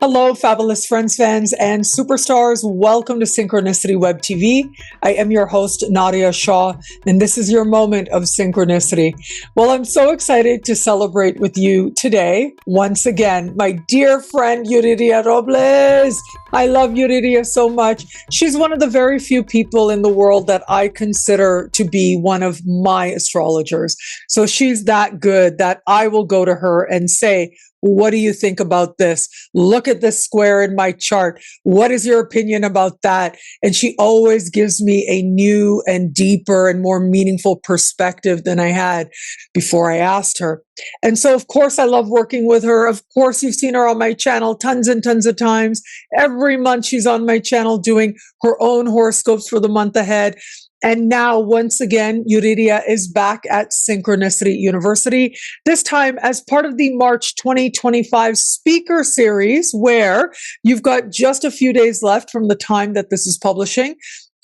Hello, fabulous friends, fans, and superstars. Welcome to Synchronicity Web TV. I am your host, Nadiya Shah, and this is your moment of synchronicity. Well, I'm so excited to celebrate with you today. Once again, my dear friend, Yuriria Robles. I love Yuriria so much. She's one of the very few people in the world that I consider to be one of my astrologers. So she's that good that I will go to her and say, what do you think about this? Look at this square in my chart. What is your opinion about that? And she always gives me a new and deeper and more meaningful perspective than I had before I asked her. And so, of course, I love working with her. Of course, you've seen her on my channel tons and tons of times. Every month she's on my channel doing her own horoscopes for the month ahead. And now, once again, Yuriria is back at Synchronicity University, this time as part of the March 2025 speaker series, where you've got just a few days left from the time that this is publishing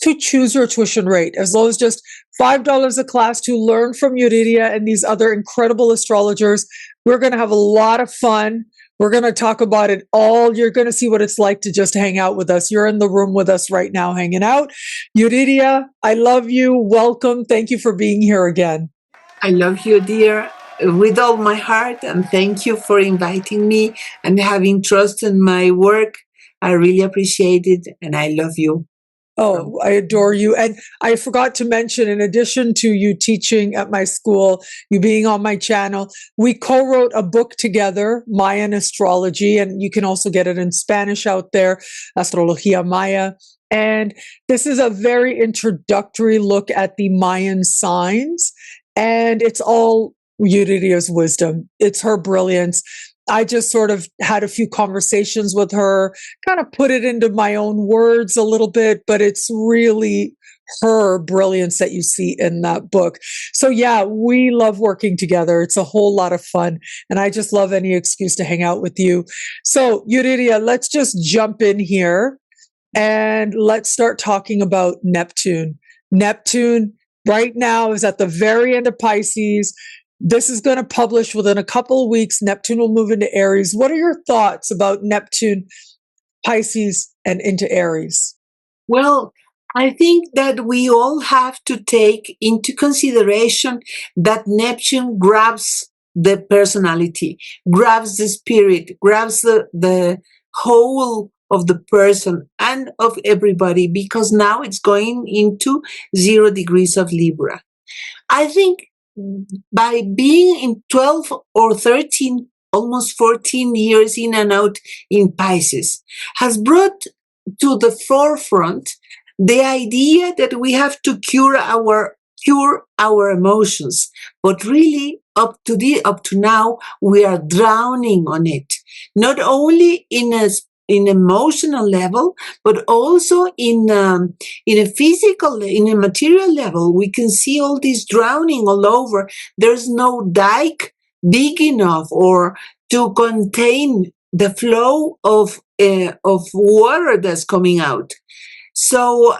to choose your tuition rate, as low as just $5 a class to learn from Yuriria and these other incredible astrologers. We're going to have a lot of fun. We're going to talk about it all. You're going to see what it's like to just hang out with us. You're in the room with us right now, hanging out. Yuriria, I love you. Welcome. Thank you for being here again. I love you, dear, with all my heart. And thank you for inviting me and having trust in my work. I really appreciate it. And I love you. Oh, I adore you. And I forgot to mention, in addition to you teaching at my school, you being on my channel, we co-wrote a book together, Mayan Astrology, and you can also get it in Spanish out there, Astrología Maya. And this is a very introductory look at the Mayan signs, and it's all Yuriria's wisdom. It's her brilliance. I just sort of had a few conversations with her, kind of put it into my own words a little bit, but it's really her brilliance that you see in that book. So yeah, we love working together. It's a whole lot of fun. And I just love any excuse to hang out with you. So Yuriria, let's just jump in here and let's start talking about Neptune. Neptune right now is at the very end of Pisces. This is going to publish within a couple of weeks. Neptune will move into Aries. What are your thoughts about Neptune, Pisces, and into Aries? Well, I think that we all have to take into consideration that Neptune grabs the personality, grabs the spirit, grabs the whole of the person and of everybody, because now it's going into 0 degrees of Libra. I think by being in 12 or 13, almost 14 years in and out in Pisces, has brought to the forefront the idea that we have to cure our emotions. But really, up to now, we are drowning on it. Not only in emotional level, but also in a physical, in a material level. We can see all this drowning all over. There's no dike big enough or to contain the flow of water that's coming out. So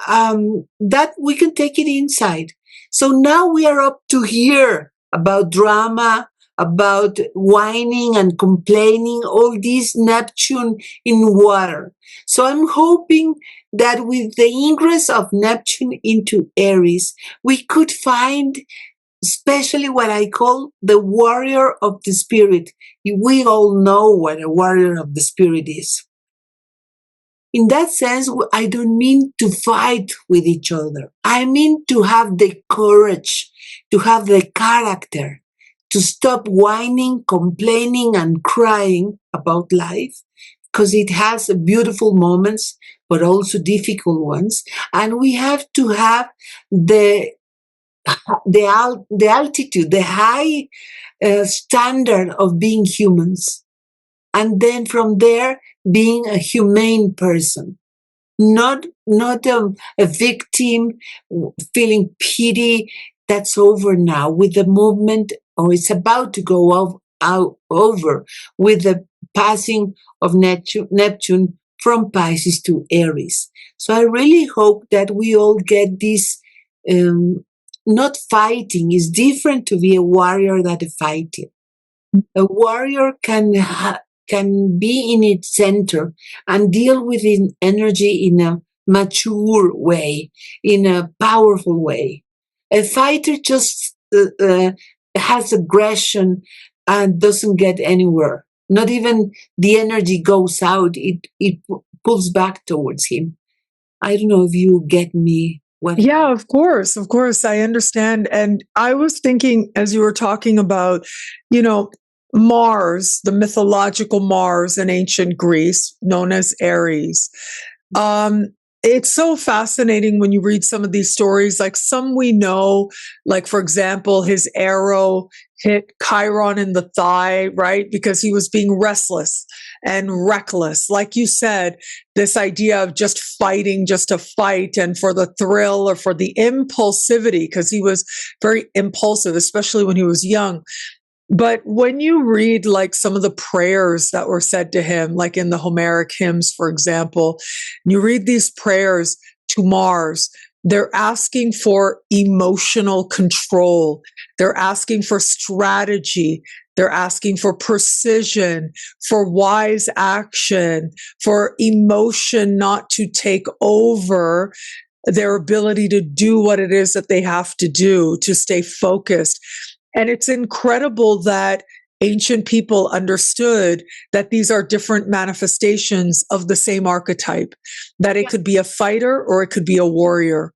that we can take it inside. So now we are up to here about drama, about whining and complaining, all this Neptune in water. So I'm hoping that with the ingress of Neptune into Aries, we could find especially what I call the warrior of the spirit. We all know what a warrior of the spirit is. In that sense, I don't mean to fight with each other. I mean to have the courage, to have the character, to stop whining, complaining, and crying about life, because it has beautiful moments, but also difficult ones. And we have to have the altitude, the high standard of being humans. And then from there, being a humane person. Not a victim, feeling pity. That's over now with the movement, or it's about to go over with the passing of Neptune from Pisces to Aries. So I really hope that we all get this, not fighting. It's different to be a warrior than a fighter. A warrior can can be in its center and deal with energy in a mature way, in a powerful way. A fighter just has aggression and doesn't get anywhere. Not even the energy goes out, it pulls back towards him. I don't know if you get me. Yeah, of course, I understand. And I was thinking, as you were talking about, Mars, the mythological Mars in ancient Greece, known as Aries. It's so fascinating when you read some of these stories. Like some we know, like for example, his arrow hit Chiron in the thigh, right? Because he was being restless and reckless. Like you said, this idea of just fighting just to fight and for the thrill or for the impulsivity, because he was very impulsive, especially when he was young. But when you read like some of the prayers that were said to him, like in the Homeric hymns, for example, you read these prayers to Mars, they're asking for emotional control. They're asking for strategy. They're asking for precision, for wise action, for emotion not to take over their ability to do what it is that they have to do, to stay focused. And it's incredible that ancient people understood that these are different manifestations of the same archetype, that it could be a fighter or it could be a warrior.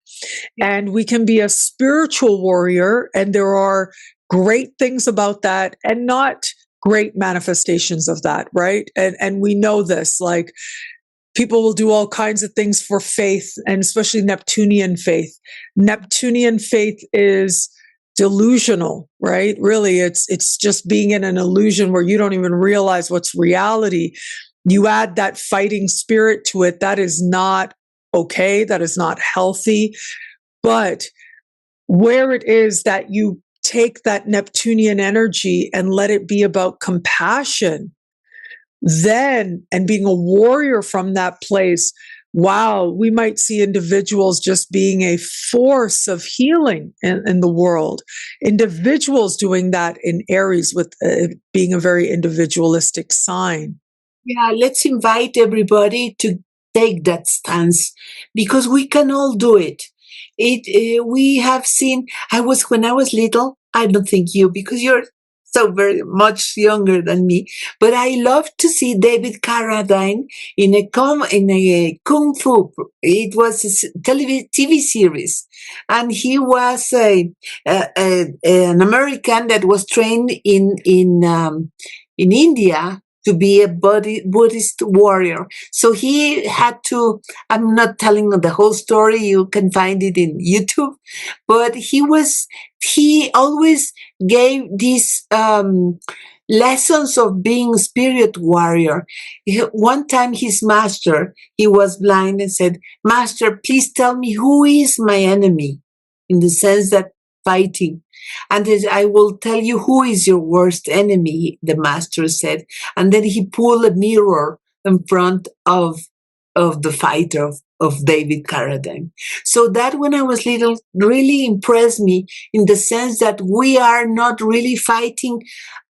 And we can be a spiritual warrior, and there are great things about that and not great manifestations of that, right? And we know this, like people will do all kinds of things for faith, and especially Neptunian faith. Neptunian faith is delusional, right? Really, it's just being in an illusion where you don't even realize what's reality. You add that fighting spirit to it, that is not okay, that is not healthy. But where it is that you take that Neptunian energy and let it be about compassion, then, and being a warrior from that place, wow, we might see individuals just being a force of healing in the world. Individuals doing that in Aries with being a very individualistic sign. Yeah, let's invite everybody to take that stance because we can all do it. We have seen. When I was little. I don't think you, because you're so very much younger than me. But I love to see David Carradine in a kung fu. It was a TV series, and he was an American that was trained in India to be a Buddhist warrior. So he had to, I'm not telling the whole story, you can find it in YouTube, but he always gave these lessons of being spirit warrior. One time his master, he was blind and said, "Master, please tell me who is my enemy," in the sense that fighting. And I will tell you who is your worst enemy, the master said. And then he pulled a mirror in front of the fighter of David Carradine. So that when I was little really impressed me in the sense that we are not really fighting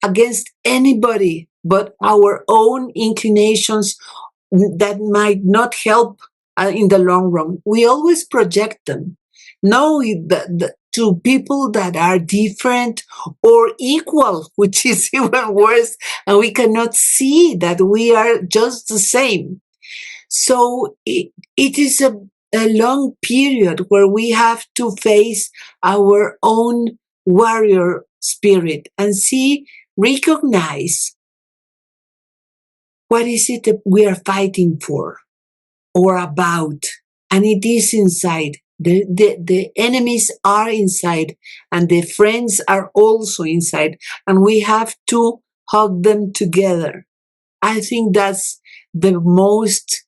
against anybody but our own inclinations that might not help in the long run. We always project them. No, to people that are different or equal, which is even worse, and we cannot see that we are just the same. So it is a long period where we have to face our own warrior spirit and recognize what is it that we are fighting for or about, and it is inside. The enemies are inside, and the friends are also inside, and we have to hug them together. I think that's the most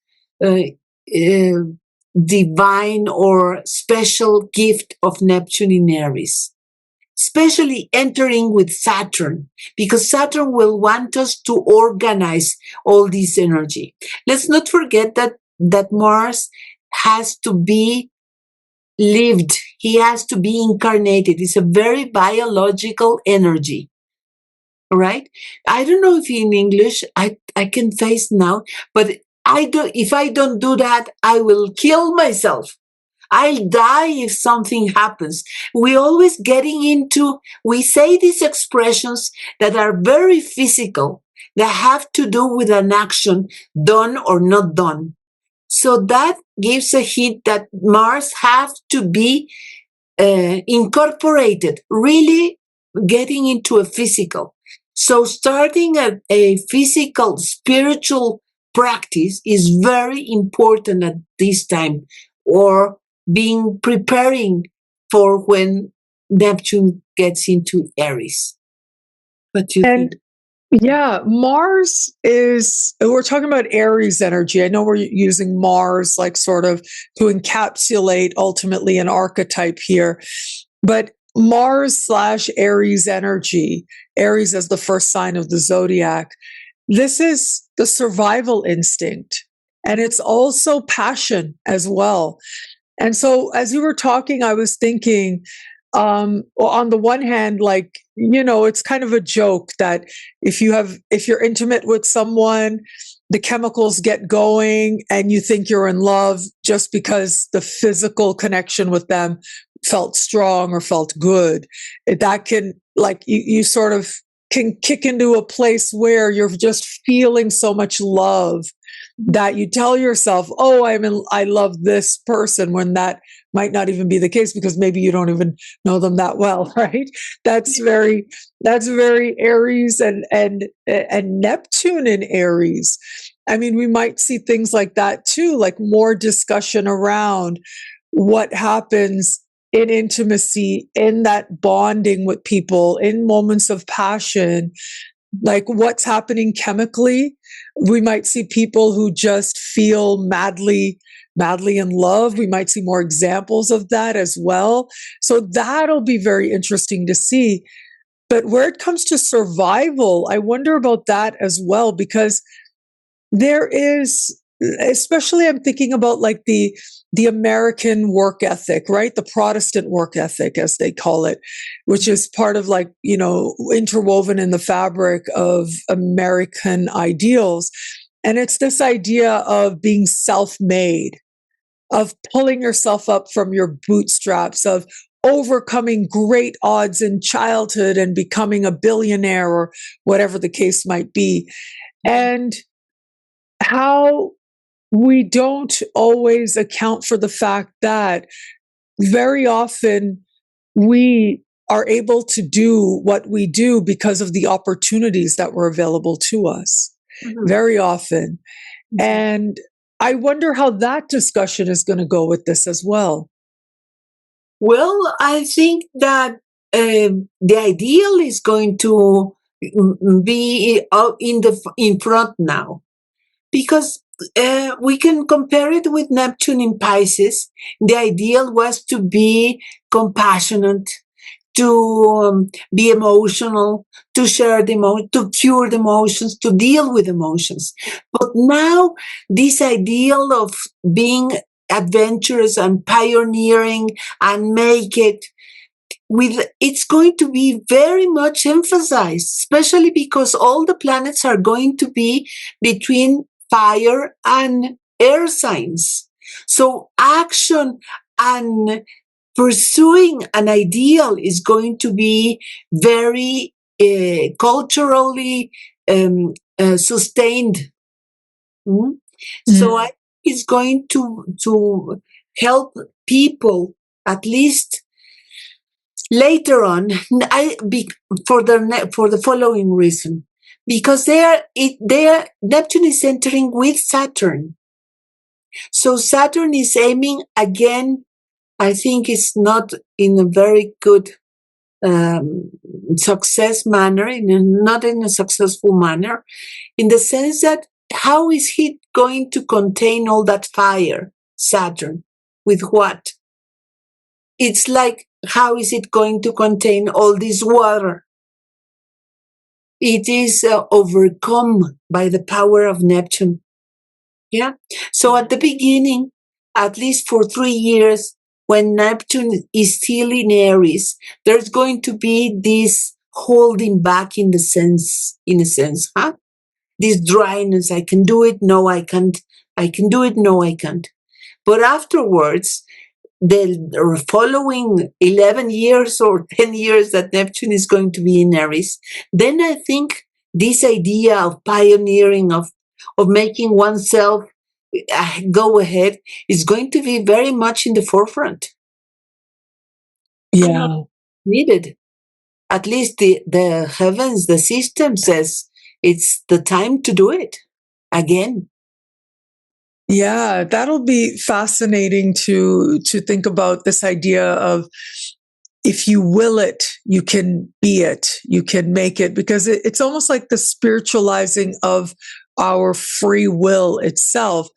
divine or special gift of Neptune in Aries, especially entering with Saturn, because Saturn will want us to organize all this energy. Let's not forget that Mars has to be lived. He has to be incarnated. It's a very biological energy, All right. I don't know if in English I can face now, but if I don't do that, I will kill myself. I'll die if something happens. We always we say these expressions that are very physical, that have to do with an action done or not done. So that gives a hint that Mars has to be incorporated, really getting into a physical. So starting a physical, spiritual practice is very important at this time, or preparing for when Neptune gets into Aries. What do you think? Yeah, Mars we're talking about Aries energy. I know we're using Mars like sort of to encapsulate ultimately an archetype here, but Mars/Aries energy, Aries as the first sign of the zodiac, this is the survival instinct. And it's also passion as well. And so as you were talking, I was thinking, on the one hand, like, it's kind of a joke that if you're intimate with someone, the chemicals get going and you think you're in love just because the physical connection with them felt strong or felt good. That can, like, you sort of can kick into a place where you're just feeling so much love that you tell yourself, oh, I love this person, when that might not even be the case, because maybe you don't even know them that well, right? That's very Aries and Neptune in Aries. I mean, we might see things like that too, like more discussion around what happens in intimacy, in that bonding with people, in moments of passion, like what's happening chemically. We might see people who just feel madly in love. We might see more examples of that as well. So that'll be very interesting to see. But where it comes to survival, I wonder about that as well, because there is, especially I'm thinking about like the American work ethic, right? The Protestant work ethic, as they call it, which is part of like, interwoven in the fabric of American ideals. And it's this idea of being self-made, of pulling yourself up from your bootstraps, of overcoming great odds in childhood and becoming a billionaire or whatever the case might be. And how we don't always account for the fact that very often we are able to do what we do because of the opportunities that were available to us, very often. And I wonder how that discussion is going to go with this as well. Well, I think that the ideal is going to be in front now, because we can compare it with Neptune in Pisces. The ideal was to be compassionate, to be emotional, to share the emotion, to cure the emotions, to deal with emotions. But now this ideal of being adventurous and pioneering and make it, it's going to be very much emphasized, especially because all the planets are going to be between fire and air signs. So action and pursuing an ideal is going to be very culturally sustained. So it's going to help people, at least later on, for the following reason, because Neptune is entering with Saturn. So Saturn is aiming again. I think it's not in a very good success manner, not in a successful manner, in the sense that how is he going to contain all that fire, Saturn? With what? It's like, how is it going to contain all this water? It is overcome by the power of Neptune. Yeah. So at the beginning, at least for 3 years, when Neptune is still in Aries, there's going to be this holding back in a sense, huh? This dryness, I can do it, no, I can't. I can do it, no, I can't. But afterwards, the following 11 years or 10 years that Neptune is going to be in Aries, then I think this idea of pioneering, of making oneself go ahead, is going to be very much in the forefront. Yeah. Needed. At least the heavens, the system says it's the time to do it again. Yeah, that'll be fascinating to think about this idea of, if you will it, you can be it, you can make it, because it's almost like the spiritualizing of our free will itself.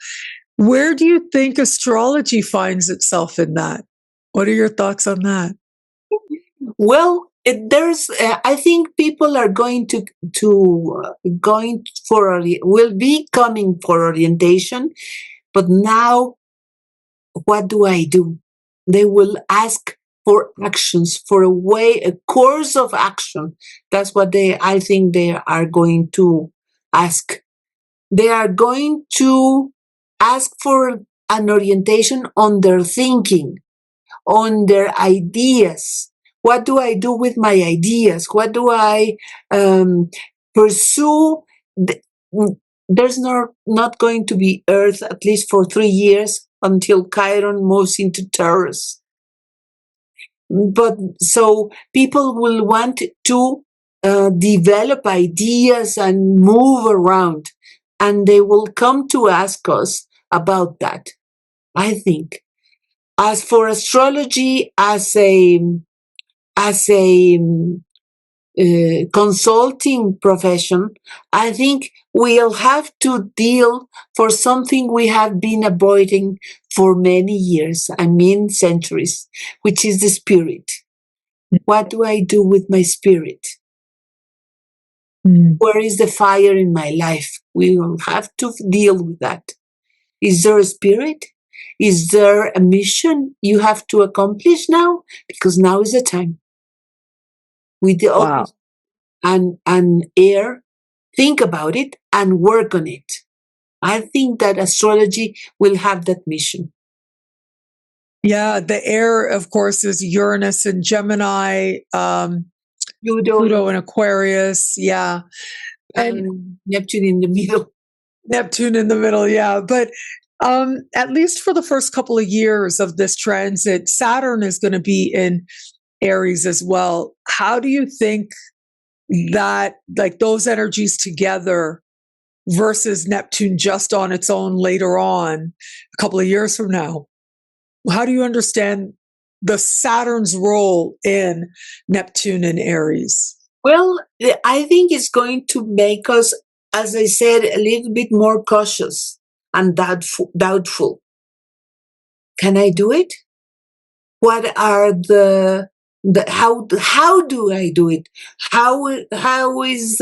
Where do you think astrology finds itself in that? What are your thoughts on that? Well, there's. I think people are going to going for will be coming for orientation, but now, what do I do? They will ask for actions, for a course of action. That's what I think they are going to ask. They are going to ask for an orientation on their thinking, on their ideas. What do I do with my ideas? What do I pursue? There's not going to be Earth, at least for 3 years, until Chiron moves into Taurus. But so people will want to develop ideas and move around, and they will come to ask us about that, I think. As for astrology, as a consulting profession, I think we'll have to deal for something we have been avoiding for many years, I mean centuries, which is the spirit. What do I do with my spirit? Where is the fire in my life? We will have to deal with that. Is there a spirit? Is there a mission you have to accomplish now? Because now is the time. With the Wow. and air, think about it and work on it. I think that astrology will have that mission. Yeah, the air, of course, is Uranus and Gemini, Pluto and Aquarius. Yeah. And Neptune in the middle. Neptune in the middle, yeah. But at least for the first couple of years of this transit, Saturn is going to be in Aries as well. How do you think that, like, those energies together versus Neptune just on its own later on, a couple of years from now, how do you understand the Saturn's role in Neptune and Aries? Well, I think it's going to make us, as I said, a little bit more cautious and doubtful. Can I do it? What are how do I do it? How is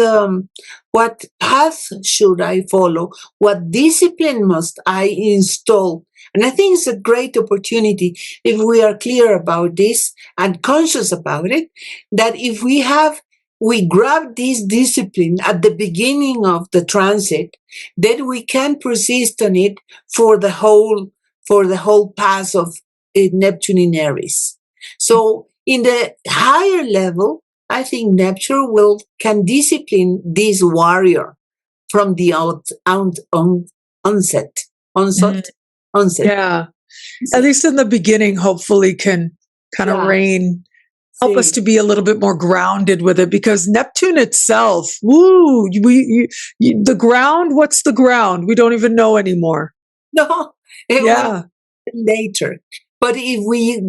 what path should I follow? What discipline must I install? And I think it's a great opportunity, if we are clear about this and conscious about it, that if we grab this discipline at the beginning of the transit, then we can persist on it for the whole path of Neptune in Aries. So in the higher level, I think Neptune can discipline this warrior from the onset. Yeah. At least in the beginning, hopefully can kind of help us to be a little bit more grounded with it, because Neptune itself, the ground, what's the ground? We don't even know anymore. No, later. But if we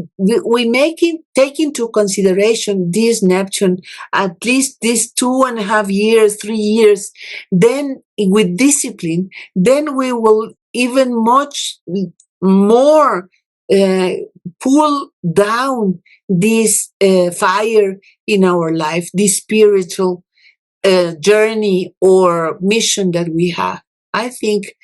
take into consideration this Neptune, at least these 2.5 years, 3 years, then with discipline, then we will even much more pull down this fire in our life, this spiritual journey or mission that we have. I think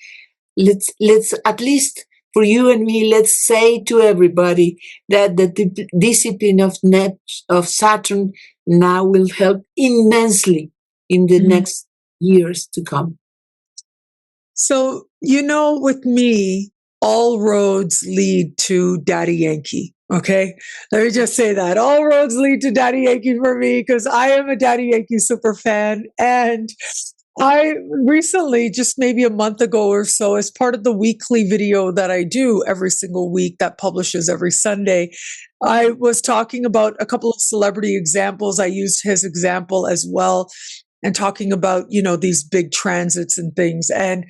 let's at least for you and me, let's say to everybody that the discipline of Saturn now will help immensely in the next years to come. So, with me, all roads lead to Daddy Yankee. Okay. Let me just say that all roads lead to Daddy Yankee for me, because I am a Daddy Yankee super fan. And I recently, just maybe a month ago or so, as part of the weekly video that I do every single week that publishes every Sunday, I was talking about a couple of celebrity examples. I used his example as well, and talking about, these big transits and things. And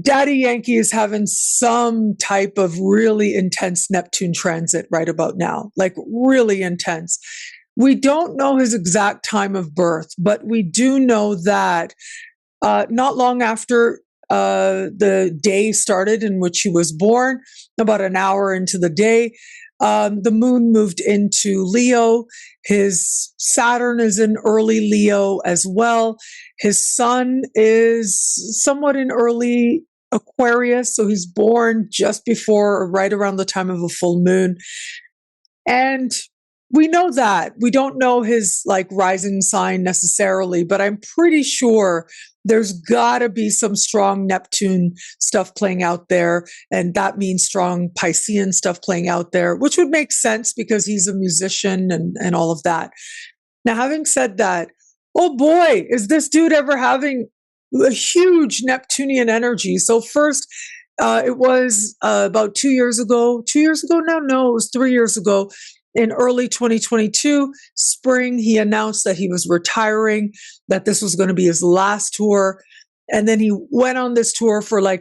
Daddy Yankee is having some type of really intense Neptune transit right about now, like really intense. We don't know his exact time of birth, but we do know that not long after the day started in which he was born, about an hour into the day, the moon moved into Leo. His Saturn is in early Leo as well. His sun is somewhat in early Aquarius, so he's born just before or right around the time of a full moon. And we know that. We don't know his rising sign necessarily, but I'm pretty sure there's got to be some strong Neptune stuff playing out there. And that means strong Piscean stuff playing out there, which would make sense because he's a musician and all of that. Now, having said that, oh boy, is this dude ever having a huge Neptunian energy. So first, it was about 2 years ago. 2 years ago now? No, it was 3 years ago. In early 2022, spring, he announced that he was retiring, that this was going to be his last tour. And then he went on this tour for a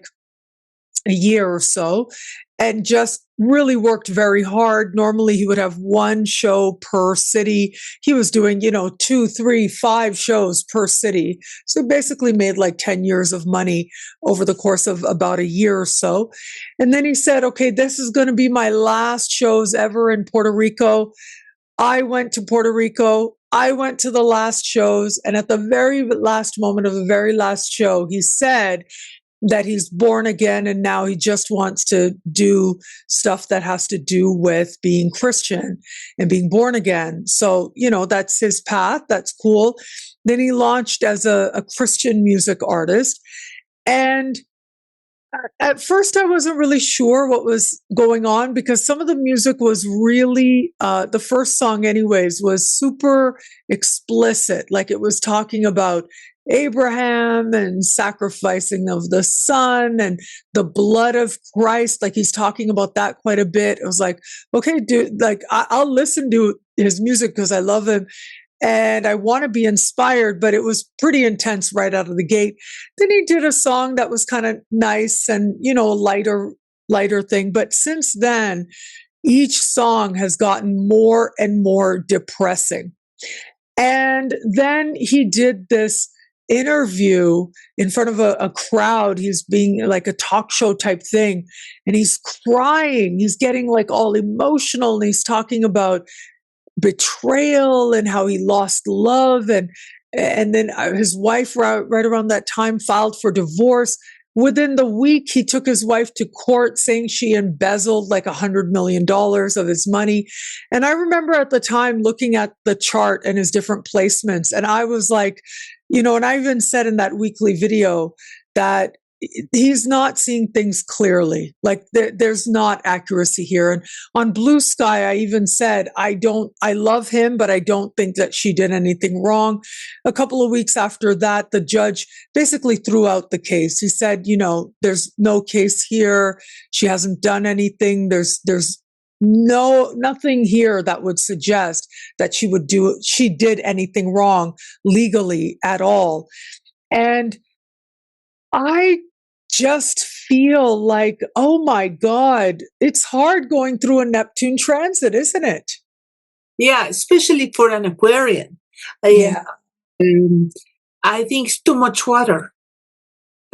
year or so and just really worked very hard. Normally he would have one show per city. He was doing, 2, 3, 5 shows per city. So he basically made 10 years of money over the course of about a year or so. And then he said, okay, this is going to be my last shows ever in Puerto Rico. I went to Puerto Rico. I went to the last shows. And at the very last moment of the very last show, he said that he's born again and now he just wants to do stuff that has to do with being Christian and being born again. So, that's his path. That's cool. Then he launched as a Christian music artist. And at first I wasn't really sure what was going on because some of the music was really, the first song anyways, was super explicit. Like it was talking about Abraham and sacrificing of the son and the blood of Christ. Like he's talking about that quite a bit. It was like, okay, dude, I'll listen to his music because I love him and I want to be inspired, but it was pretty intense right out of the gate. Then he did a song that was kind of nice and, lighter thing. But since then, each song has gotten more and more depressing. And then he did this interview in front of a crowd. He's being like a talk show type thing and he's crying. He's getting all emotional and he's talking about betrayal and how he lost love. And then his wife right around that time filed for divorce. Within the week, he took his wife to court saying she embezzled $100 million of his money. And I remember at the time looking at the chart and his different placements. And I was like, and I even said in that weekly video that he's not seeing things clearly. There's not accuracy here. And on Blue Sky, I even said, I love him, but I don't think that she did anything wrong. A couple of weeks after that, the judge basically threw out the case. He said, there's no case here. She hasn't done anything. There's nothing here that would suggest that she did anything wrong legally at all. And I just feel like, oh my God, it's hard going through a Neptune transit, isn't it? Yeah, especially for an Aquarian. Yeah. I think it's too much water.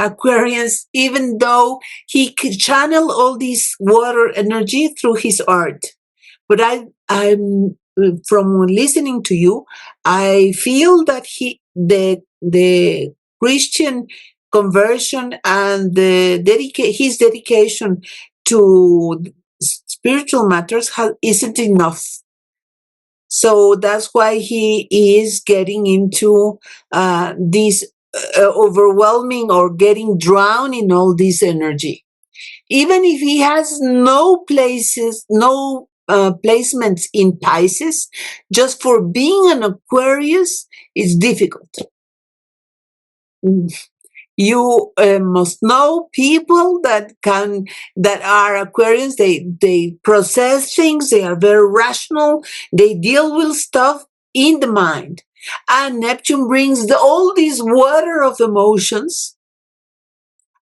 Aquarians, even though he could channel all this water energy through his art. But I'm from listening to you, I feel that the Christian conversion and his dedication to spiritual matters isn't enough. So that's why he is getting into this overwhelming or getting drowned in all this energy. Even if he has no placements in Pisces, just for being an Aquarius, it's difficult. You must know people that are Aquarians. They process things. They are very rational. They deal with stuff in the mind. And Neptune brings all this water of emotions.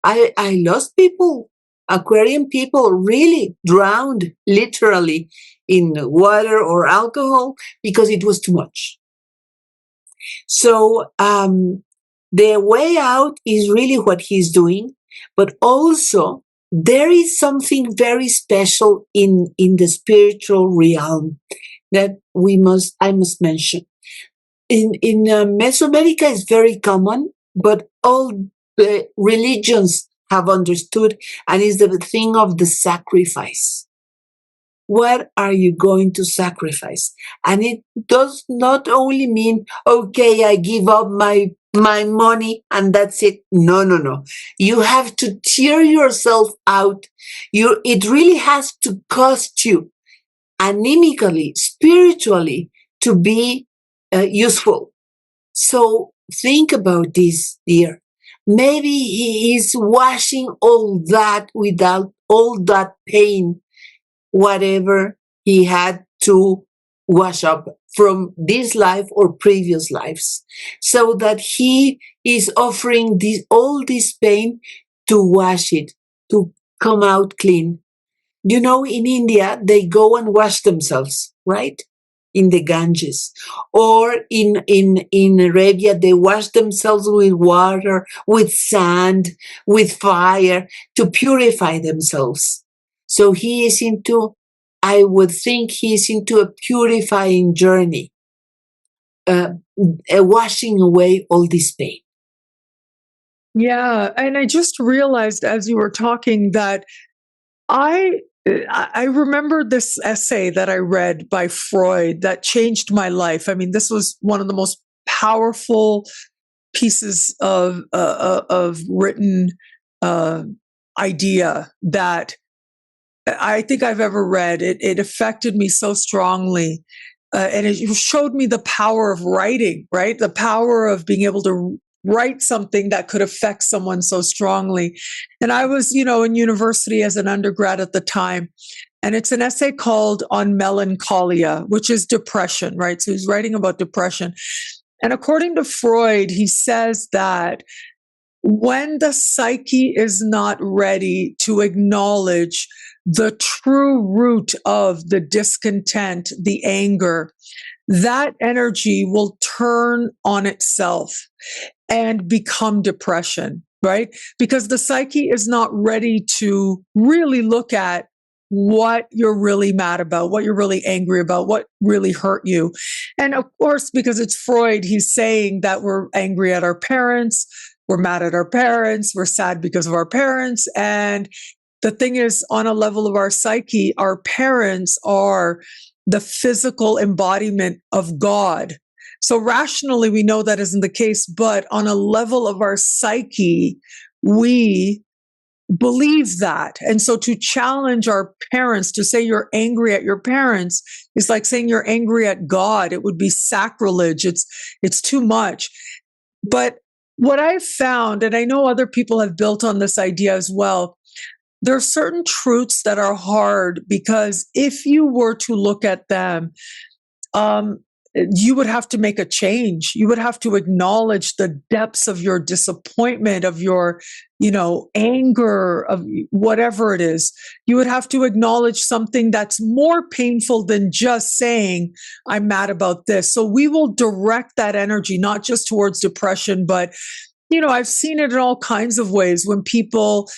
I lost people, Aquarian people, really drowned literally in water or alcohol because it was too much. So the way out is really what he's doing, but also there is something very special in the spiritual realm that I must mention. In Mesoamerica is very common, but all the religions have understood, and is the thing of the sacrifice. What are you going to sacrifice? And it does not only mean, okay, I give up my money and that's it. No. You have to tear yourself out. It really has to cost you anemically, spiritually, to be useful. So think about this, dear. Maybe he is washing all that without all that pain, whatever he had to wash up from this life or previous lives, so that he is offering all this pain to wash it, to come out clean. You know, in India, they go and wash themselves, right? In the Ganges. Or in Arabia, they wash themselves with water, with sand, with fire to purify themselves. So he is I would think he's into a purifying journey, washing away all this pain. Yeah. And I just realized as you were talking that I remember this essay that I read by Freud that changed my life. I mean, this was one of the most powerful pieces of written idea that I think I've ever read. It affected me so strongly. And it showed me the power of writing, right? The power of being able to write something that could affect someone so strongly. And I was, in university as an undergrad at the time. And it's an essay called On Melancholia, which is depression, right? So he's writing about depression. And according to Freud, he says that when the psyche is not ready to acknowledge the true root of the discontent, the anger, that energy will turn on itself and become depression, right? Because the psyche is not ready to really look at what you're really mad about, what you're really angry about, what really hurt you. And of course, because it's Freud, he's saying that we're angry at our parents, we're mad at our parents, we're sad because of our parents. And the thing is, on a level of our psyche, our parents are the physical embodiment of God. So rationally, we know that isn't the case, but on a level of our psyche, we believe that. And so to challenge our parents, to say you're angry at your parents is like saying you're angry at God. It would be sacrilege. It's too much. But what I've found, and I know other people have built on this idea as well, there are certain truths that are hard because if you were to look at them, you would have to make a change. You would have to acknowledge the depths of your disappointment, of your, anger, of whatever it is. You would have to acknowledge something that's more painful than just saying, I'm mad about this. So we will direct that energy, not just towards depression, but, I've seen it in all kinds of ways when people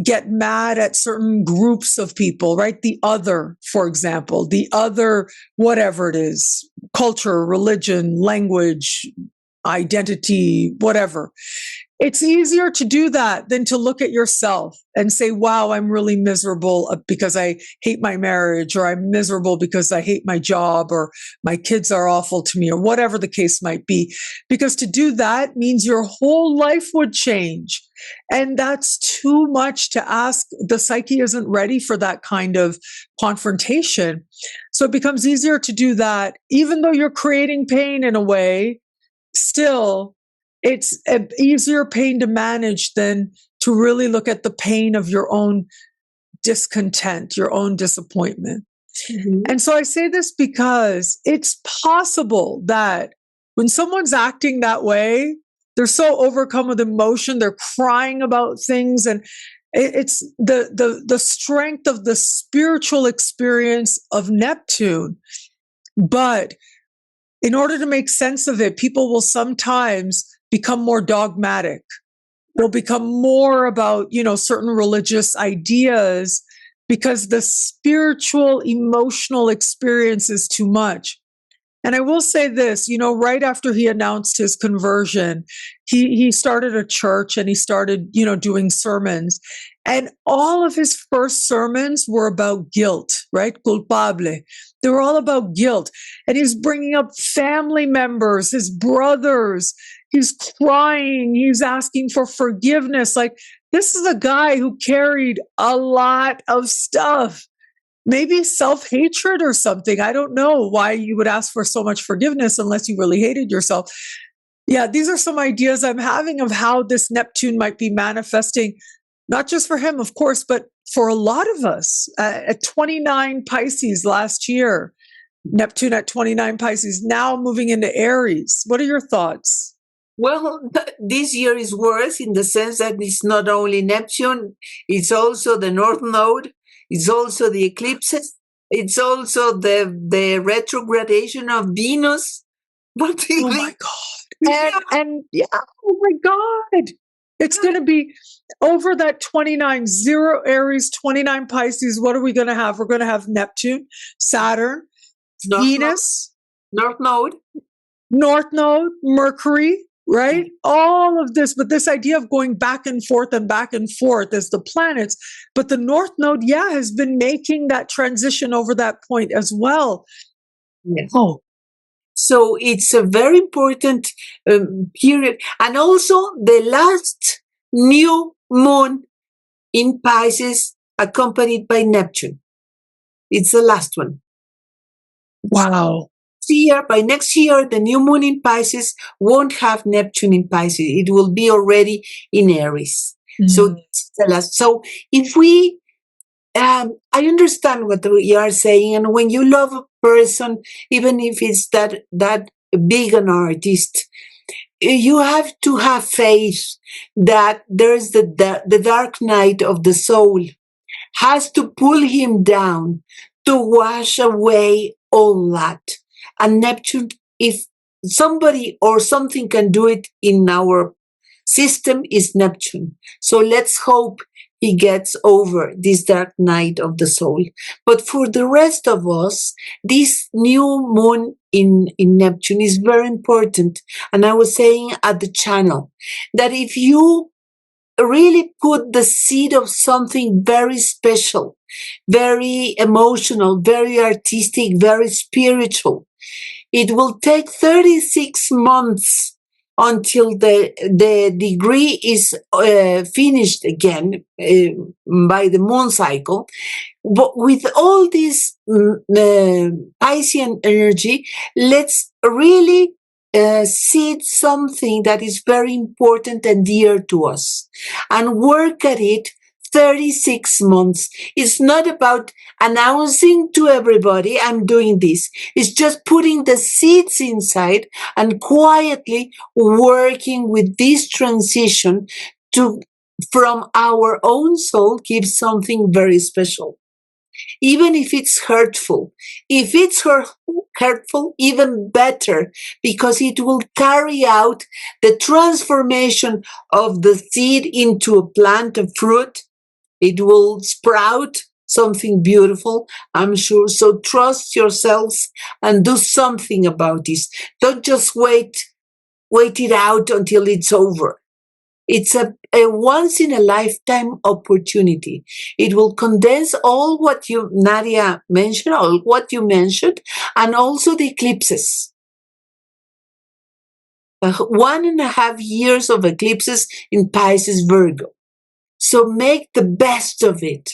get mad at certain groups of people, right? The other, for example, the other, whatever it is, culture, religion, language, identity, whatever. it's easier to do that than to look at yourself and say, wow, I'm really miserable because I hate my marriage, or I'm miserable because I hate my job, or my kids are awful to me, or whatever the case might be. Because to do that means your whole life would change. And that's too much to ask. The psyche isn't ready for that kind of confrontation. So it becomes easier to do that, even though you're creating pain in a way. Still, it's an easier pain to manage than to really look at the pain of your own discontent, your own disappointment. Mm-hmm. And so I say this because it's possible that when someone's acting that way, they're so overcome with emotion, they're crying about things, and it's the strength of the spiritual experience of Neptune. But in order to make sense of it, people will sometimes become more dogmatic. They'll become more about, certain religious ideas because the spiritual, emotional experience is too much. And I will say this, right after he announced his conversion, he started a church and he started, doing sermons. And all of his first sermons were about guilt, right? Culpable. They were all about guilt. And he's bringing up family members, his brothers. He's crying. He's asking for forgiveness. Like, this is a guy who carried a lot of stuff. Maybe self-hatred or something. I don't know why you would ask for so much forgiveness unless you really hated yourself. Yeah, these are some ideas I'm having of how this Neptune might be manifesting, not just for him, of course, but for a lot of us. At 29 Pisces last year, Neptune at 29 Pisces, now moving into Aries. What are your thoughts? Well, this year is worse in the sense that it's not only Neptune, it's also the North Node. It's also the eclipses. It's also the retrogradation of Venus. What do you think? Oh my God. And yeah, oh my God. It's going to be over that 29, 0 Aries, 29 Pisces. What are we going to have? We're going to have Neptune, Saturn, Venus, North Node, Mercury, right? All of this, but this idea of going back and forth as the planets. But the North Node, has been making that transition over that point as well. Yes. Oh. So it's a very important period. And also the last new moon in Pisces accompanied by Neptune. It's the last one. Wow. By next year, the new moon in Pisces won't have Neptune in Pisces. It will be already in Aries. Mm-hmm. So if we, I understand what we are saying. And when you love a person, even if it's that big an artist, you have to have faith that there's the dark night of the soul has to pull him down to wash away all that. And Neptune, if somebody or something can do it in our system, is Neptune. So let's hope he gets over this dark night of the soul. But for the rest of us, this new moon in Neptune is very important. And I was saying at the channel that if you really put the seed of something very special, very emotional, very artistic, very spiritual, it will take 36 months until the degree is finished again by the moon cycle. But with all this Piscean energy, let's really seed something that is very important and dear to us and work at it 36 months. It's not about announcing to everybody, I'm doing this. It's just putting the seeds inside and quietly working with this transition to, from our own soul, give something very special. Even if it's hurtful. If it's hurtful, even better, because it will carry out the transformation of the seed into a plant, a fruit. It will sprout something beautiful, I'm sure. So trust yourselves and do something about this. Don't just wait it out until it's over. It's a once in a lifetime opportunity. It will condense all what you, Nadiya, mentioned, all what you mentioned, and also the eclipses. 1.5 years of eclipses in Pisces, Virgo. So make the best of it.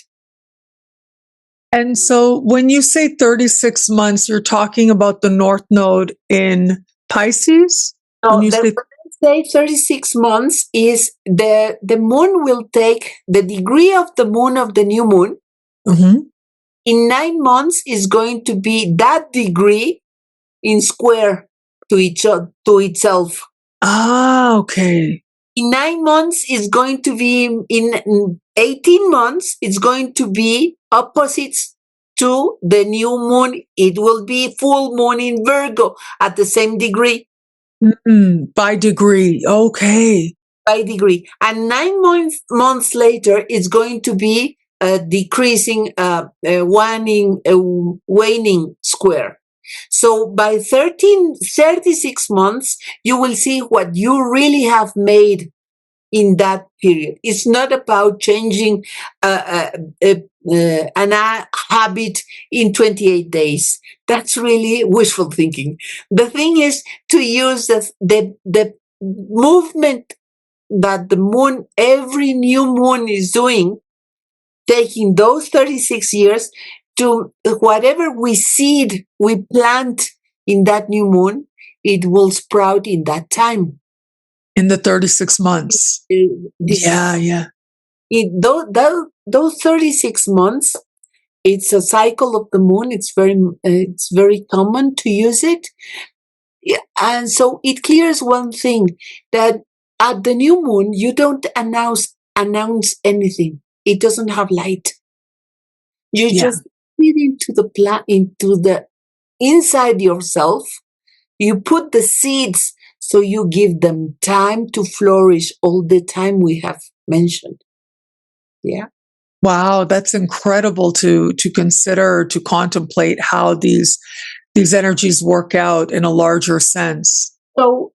And so when you say 36 months, you're talking about the North Node in Pisces? No, When you when I say 36 months is the moon will take the degree of the moon of the new moon. Mm-hmm. In 9 months is going to be that degree in square to itself. Ah, okay. In 9 months is going to be, in 18 months, it's going to be opposites to the new moon. It will be full moon in Virgo at the same degree. By degree. Okay. By degree. And 9 months later, it's going to be decreasing, waning square. So by 36 months, you will see what you really have made in that period. It's not about changing an habit in 28 days. That's really wishful thinking. The thing is to use the movement that the moon, every new moon is doing, taking those 36 years to whatever we seed, we plant in that new moon, it will sprout in that time. In the 36 months. Yeah. Those 36 months, it's a cycle of the moon. It's very common to use it. Yeah, and so it clears one thing, that at the new moon, you don't announce anything. It doesn't have light. You just feed into the inside yourself. You put the seeds, so you give them time to flourish, all the time we have mentioned. Yeah. Wow, that's incredible to consider, to contemplate how these energies work out in a larger sense. So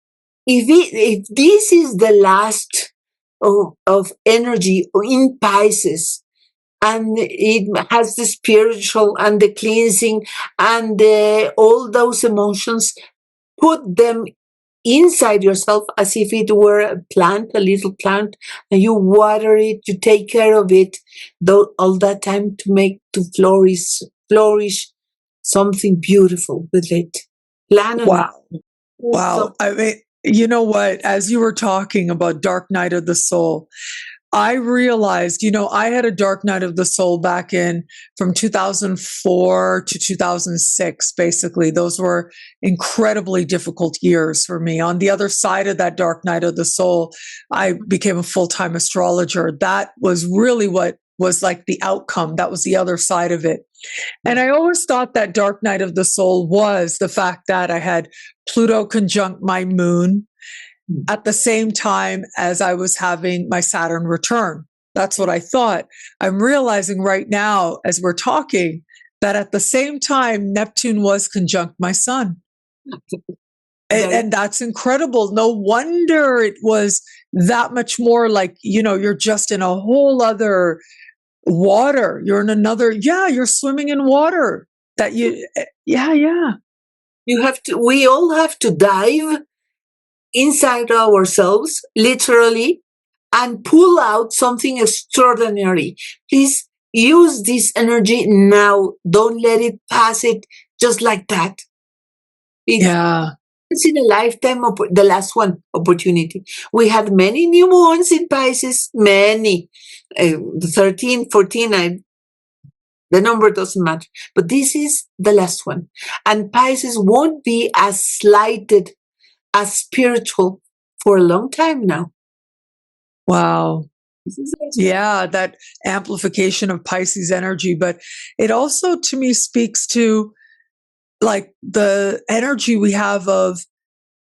if this is the last of energy in Pisces, and it has the spiritual and the cleansing and all those emotions, put them inside yourself as if it were a plant, a little plant, and you water it, you take care of it, all that time to flourish something beautiful with it. Plan on it. Wow. I mean, you know what? As you were talking about dark night of the soul, I realized, I had a dark night of the soul back from 2004 to 2006, basically. Those were incredibly difficult years for me. On the other side of that dark night of the soul, I became a full-time astrologer. That was really what was like the outcome. That was the other side of it. And I always thought that dark night of the soul was the fact that I had Pluto conjunct my moon at the same time as I was having my Saturn return. That's what I thought. I'm realizing right now, as we're talking, that at the same time, Neptune was conjunct my sun. And that's incredible. No wonder it was that much more like, you're just in a whole other water. You're in another, you're swimming in water. We all have to dive inside ourselves, literally, and pull out something extraordinary. Please use this energy now. Don't let it pass it just like that. It's in a lifetime, the last one, opportunity. We had many new moons in Pisces, many. 13, 14, the number doesn't matter. But this is the last one. And Pisces won't be as slighted, as spiritual for a long time now. Wow. Yeah, that amplification of Pisces energy. But it also, to me, speaks to like the energy we have of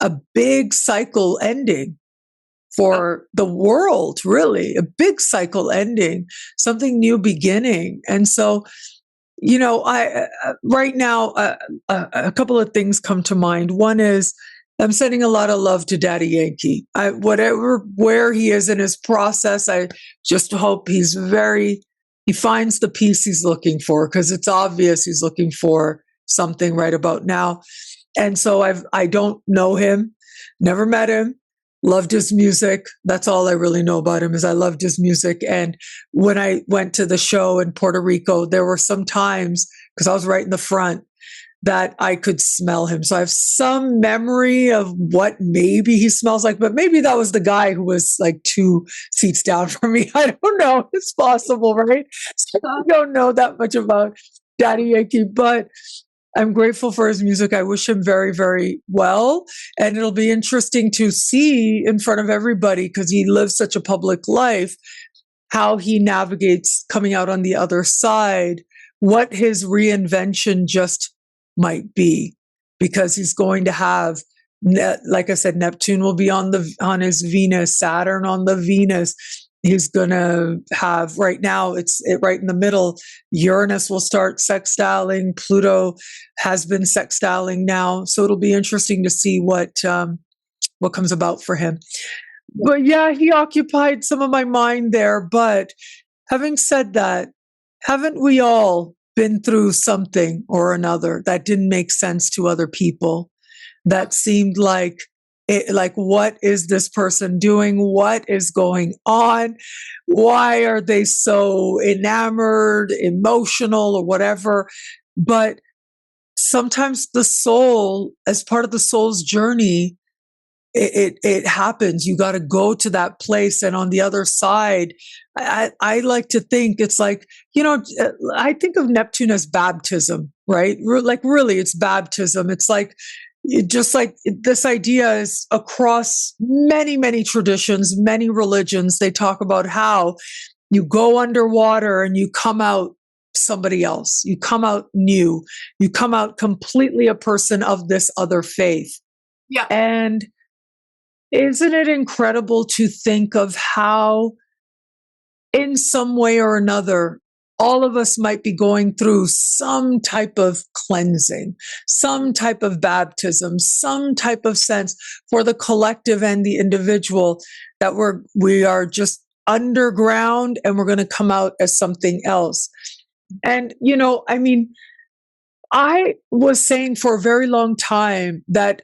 a big cycle ending for the world, really, a big cycle ending, something new beginning. And so, I right now, a couple of things come to mind. One is, I'm sending a lot of love to Daddy Yankee. Where he is in his process, I just hope he finds the peace he's looking for, because it's obvious he's looking for something right about now. And so I don't know him, never met him, loved his music. That's all I really know about him, is I loved his music. And when I went to the show in Puerto Rico, there were some times, because I was right in the front, that I could smell him. So I have some memory of what maybe he smells like, but maybe that was the guy who was like 2 seats down from me. I don't know. It's possible, right? So I don't know that much about Daddy Yankee, but I'm grateful for his music. I wish him very, very well. And it'll be interesting to see in front of everybody, because he lives such a public life, how he navigates coming out on the other side, what his reinvention just might be, because he's going to have, like I said, Neptune will be on his Venus, Saturn on the Venus. He's going to have, right now, it's right in the middle. Uranus will start sextiling. Pluto has been sextiling now. So it'll be interesting to see what comes about for him. But yeah, he occupied some of my mind there. But having said that, haven't we all been through something or another that didn't make sense to other people, that seemed like what is this person doing? What is going on? Why are they so enamored, emotional, or whatever? But sometimes the soul, as part of the soul's journey, it happens. You got to go to that place. And on the other side, I like to think it's like, I think of Neptune as baptism, right? Like really, it's baptism. It's like, just like this idea is across many, many traditions, many religions. They talk about how you go underwater and you come out somebody else. You come out new. You come out completely a person of this other faith. Yeah. And isn't it incredible to think of how, in some way or another, all of us might be going through some type of cleansing, some type of baptism, some type of sense for the collective and the individual, that we are just underground and we're going to come out as something else. And, I was saying for a very long time that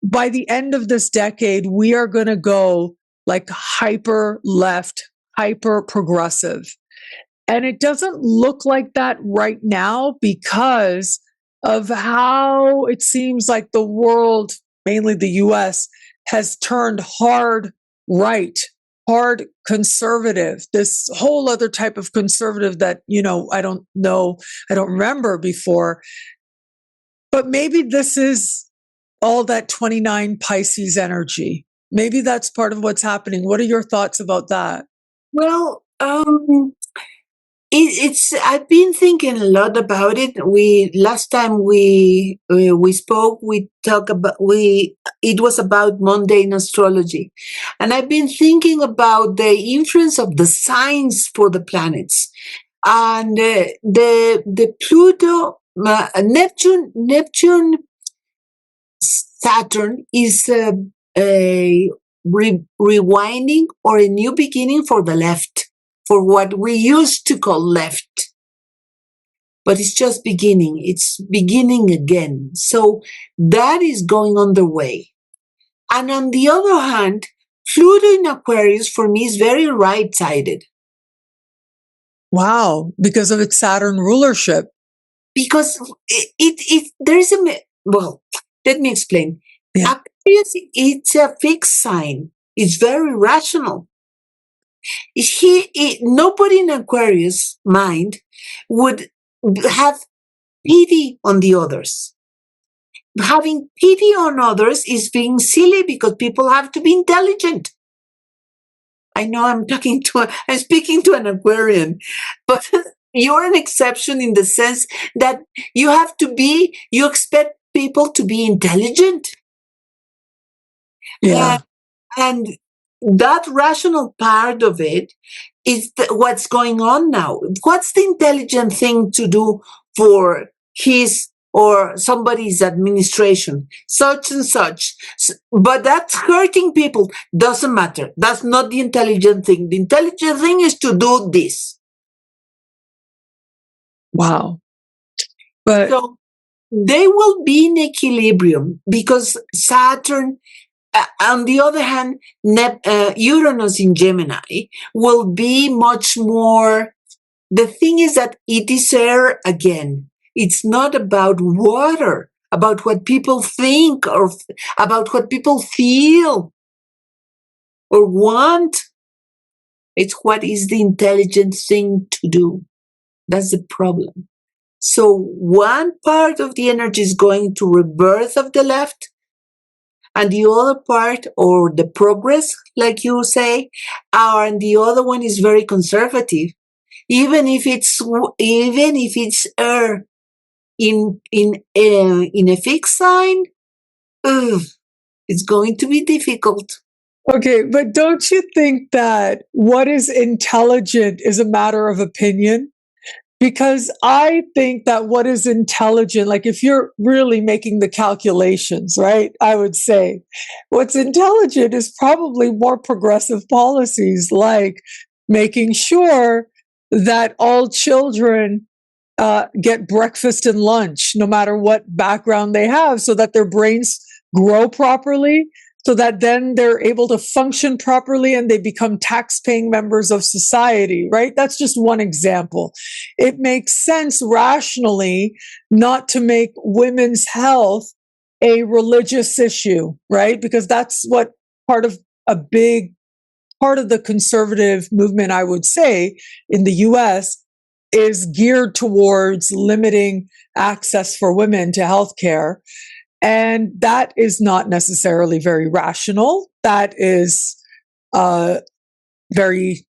by the end of this decade, we are going to go like hyper left, hyper progressive. And it doesn't look like that right now, because of how it seems like the world, mainly the US, has turned hard right, hard conservative, this whole other type of conservative that, I don't remember before. But maybe this is all that 29 Pisces energy. Maybe that's part of what's happening. What are your thoughts about that? Well, I've been thinking a lot about it. Last time we spoke, it was about mundane astrology, and I've been thinking about the influence of the signs for the planets, and the Pluto, Neptune, Saturn is a rewinding or a new beginning for the left, for what we used to call left. But it's just beginning. It's beginning again. So that is going on the way. And on the other hand, Pluto in Aquarius for me is very right-sided. Wow, because of its Saturn rulership. Because let me explain. Yeah. Aquarius, it's a fixed sign. It's very rational. Nobody in Aquarius' mind would have pity on the others. Having pity on others is being silly, because people have to be intelligent. I know I'm speaking to an Aquarian, but you're an exception in the sense that you expect people to be intelligent. Yeah. And that rational part of it is what's going on now. What's the intelligent thing to do for his or somebody's administration, such and such. But that's hurting people. Doesn't matter. That's not the intelligent thing. The intelligent thing is to do this. Wow. But so they will be in equilibrium because Saturn, on the other hand, Uranus in Gemini will be much more. The thing is that it is air again. It's not about water, about what people think or about what people feel or want. It's what is the intelligent thing to do. That's the problem. So one part of the energy is going to rebirth of the left, and the other part, or the progress, like you say, and the other one is very conservative. Even if it's in a fixed sign, it's going to be difficult. Okay, but don't you think that what is intelligent is a matter of opinion? Because I think that what is intelligent, like if you're really making the calculations, right, I would say what's intelligent is probably more progressive policies, like making sure that all children get breakfast and lunch, no matter what background they have, so that their brains grow properly, so that then they're able to function properly and they become tax-paying members of society, right? That's just one example. It makes sense rationally not to make women's health a religious issue, right? Because that's what a big part of the conservative movement, I would say, in the US is geared towards limiting access for women to healthcare. And that is not necessarily very rational. That is very,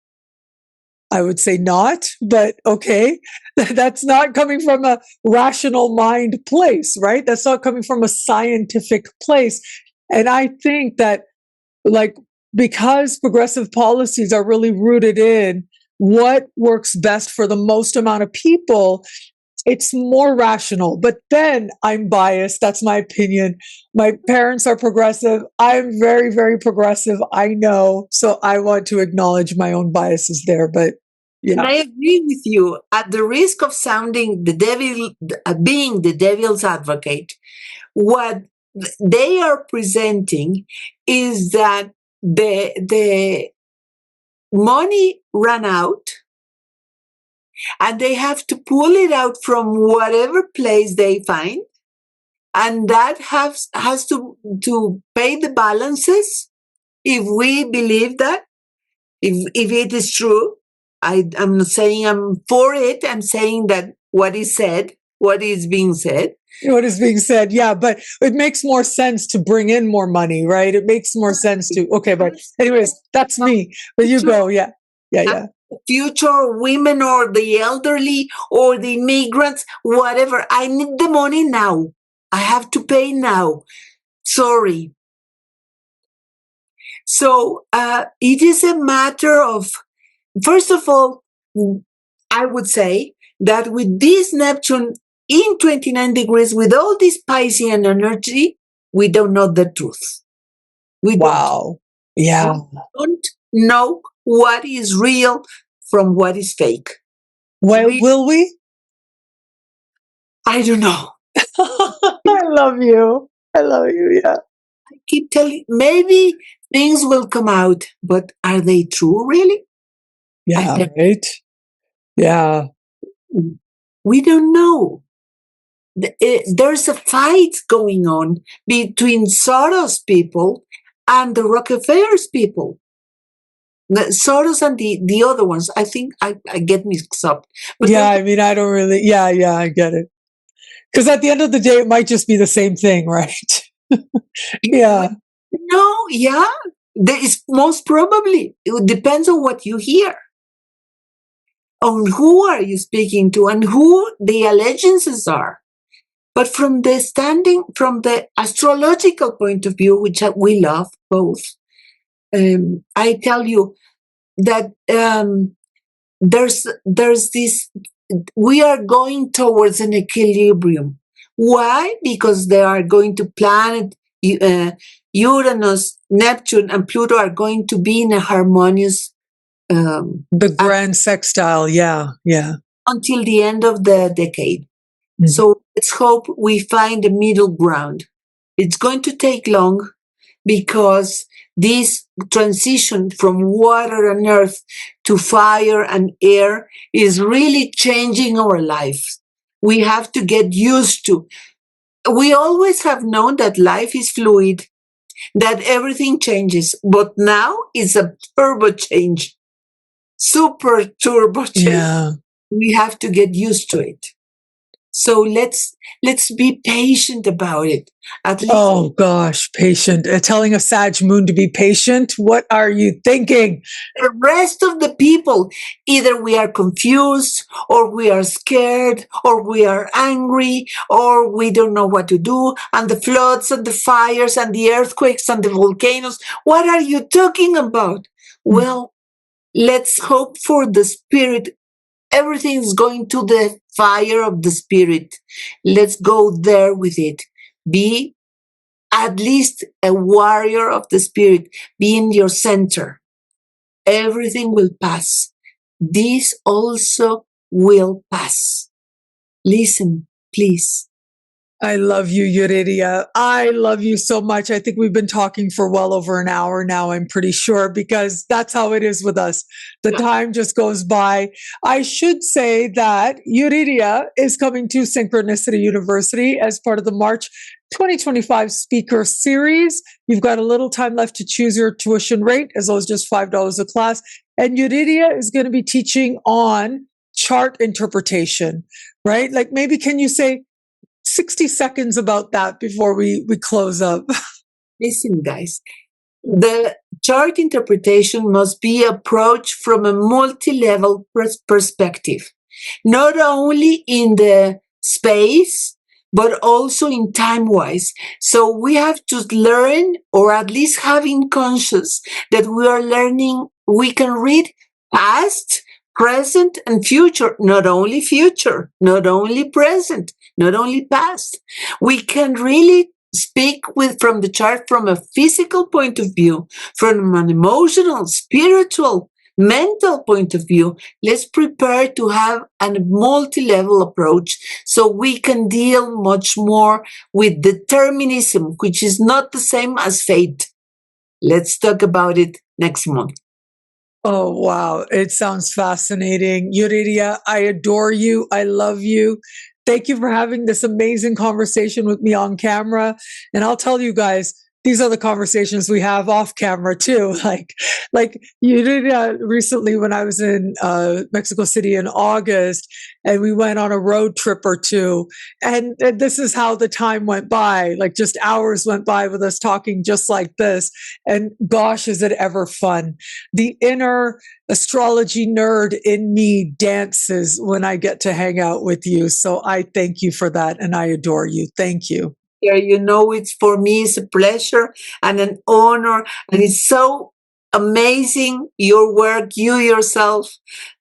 I would say not, but okay. That's not coming from a rational mind place, right? That's not coming from a scientific place. And I think that, like, because progressive policies are really rooted in what works best for the most amount of people, it's more rational. But then I'm biased. That's my opinion. My parents are progressive. I'm very, very progressive. I know. So I want to acknowledge my own biases there. But yeah. And I agree with you. At the risk of sounding the devil, being the devil's advocate, what they are presenting is that the money ran out, and they have to pull it out from whatever place they find, and that has to pay the balances. If we believe that, if it is true, I'm not saying I'm for it. I'm saying that what is being said. What is being said, yeah, but it makes more sense to bring in more money, right? It makes more sense to, okay, but anyways, that's me. But you go, yeah. Future women or the elderly or the immigrants, whatever. I need the money now. I have to pay now. Sorry. So it is a matter of, first of all, I would say that with this Neptune in 29 degrees, with all this Piscean energy, we don't know the truth. Wow. Yeah. We don't know what is real from what is fake. Well, will we? I don't know. I love you. Yeah. I keep telling, maybe things will come out, but are they true, really? Yeah, right? Yeah. We don't know. There's a fight going on between Soros people and the Rockefellers people. Soros and the other ones, I think I get mixed up. But yeah, I mean, I don't really, yeah, I get it. Because at the end of the day, it might just be the same thing, right? Yeah. No, yeah. There is most probably. It depends on what you hear. On who are you speaking to and who the allegiances are. But from the astrological point of view, which we love both, I tell you that there's this, we are going towards an equilibrium. Why? Because they are going to planet Uranus, Neptune, and Pluto are going to be in a harmonious the grand sextile, yeah. Until the end of the decade. So let's hope we find a middle ground. It's going to take long because this transition from water and earth to fire and air is really changing our lives. We have to get used to. We always have known that life is fluid, that everything changes, but now it's a turbo change, super turbo change. Yeah. We have to get used to it. So let's be patient about it. At least. Oh gosh, patient. Telling a Sag moon to be patient. What are you thinking? The rest of the people, either we are confused, or we are scared, or we are angry, or we don't know what to do, and the floods and the fires and the earthquakes and the volcanoes. What are you talking about? Well, let's hope for the spirit. Everything is going to the fire of the spirit. Let's go there with it. Be at least a warrior of the spirit. Be in your center. Everything will pass. This also will pass. Listen, please. I love you, Yuriria. I love you so much. I think we've been talking for well over an hour now, I'm pretty sure, because that's how it is with us. The time just goes by. I should say that Yuriria is coming to Synchronicity University as part of the March 2025 speaker series. You've got a little time left to choose your tuition rate, as low as just $5 a class. And Yuriria is going to be teaching on chart interpretation, right? Like maybe can you say 60 seconds about that before we close up? Listen, guys, the chart interpretation must be approached from a multi-level perspective, not only in the space, but also in time-wise. So we have to learn, or at least having conscious that we are learning, we can read past, present, and future, not only present, not only past. We can really speak from the chart from a physical point of view, from an emotional, spiritual, mental point of view. Let's prepare to have a multi-level approach so we can deal much more with determinism, which is not the same as fate. Let's talk about it next month. Oh, wow. It sounds fascinating. Yuriria, I adore you. I love you. Thank you for having this amazing conversation with me on camera. And I'll tell you guys, these are the conversations we have off camera too. Like you did recently when I was in Mexico City in August, and we went on a road trip or two. And this is how the time went by. Like just hours went by with us talking just like this. And gosh, is it ever fun. The inner astrology nerd in me dances when I get to hang out with you. So I thank you for that. And I adore you. Thank you. Yeah, you know, it's for me, it's a pleasure and an honor. And it's so amazing, your work, you yourself.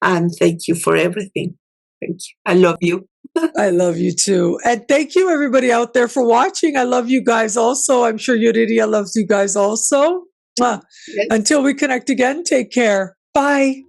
And thank you for everything. Thank you. I love you. I love you too. And thank you everybody out there for watching. I love you guys also. I'm sure Yuriria loves you guys also. Yes. Until we connect again, take care. Bye.